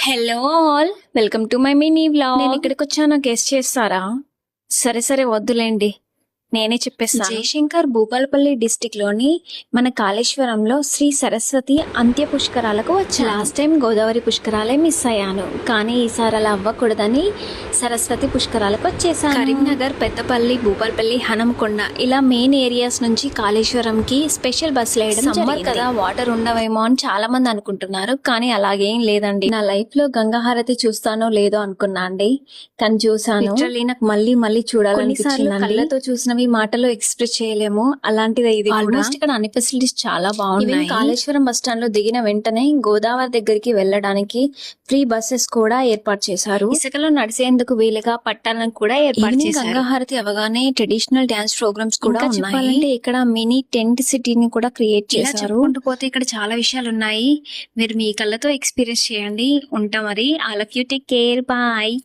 Hello all, welcome to my mini vlog. నేను ఇక్కడికి వచ్చాను, గెస్ట్ చేస్తారా? సరే వద్దులేండి, నేనే చెప్పేస్తాను. జయశంకర్ భూపాలపల్లి డిస్టిక్ లోని మన కాళేశ్వరంలో శ్రీ సరస్వతి అంత్య పుష్కరాలకు వచ్చాను. లాస్ట్ టైం గోదావరి పుష్కరాలే మిస్ అయ్యాను, కానీ ఈసారి అలా అవ్వకూడదని సరస్వతి పుష్కరాలకు వచ్చేసాను. కరీంనగర్, పెద్దపల్లి, భూపాలపల్లి, హనంకొండ ఇలా మెయిన్ ఏరియాస్ నుంచి కాళేశ్వరం కి స్పెషల్ బస్సులు వేయడం సమ్మర్ కదా, వాటర్ ఉండవేమో అని చాలా మంది అనుకుంటున్నారు, కానీ అలాగేం లేదండి. నా లైఫ్ లో గంగాహారతి చూస్తానో లేదో అనుకున్నా అండి, కానీ చూసాను. నాకు మళ్ళీ చూడాలనిపించింది. కళ్ళతో చూసిన మాటలో ఎక్స్ప్రెస్ చేయలేము, అలాంటిది ఇది. ఆల్మోస్ట్ ఇక్కడ అన్ని ఫెసిలిటీస్ చాలా బాగున్నాయి. కాళేశ్వరం బస్ స్టాండ్ లో దిగిన వెంటనే గోదావరి దగ్గరికి వెళ్ళడానికి ఫ్రీ బస్సెస్ కూడా ఏర్పాటు చేశారు. ఇసుకలో నడిచేందుకు వీలుగా పట్టాలను కూడా ఏర్పాటు చేశారు. గంగాహారతి అవగానే ట్రెడిషనల్ డాన్స్ ప్రోగ్రామ్స్ కూడా ఉన్నాయి. ఇక్కడ మినీ టెంట్ సిటీని కూడా క్రియేట్ చేశారు. పోతే ఇక్కడ చాలా విషయాలు ఉన్నాయి, మీరు మీ కళ్ళతో ఎక్స్పీరియన్స్ చేయండి. ఉంటా మరి, all of you take care, bye.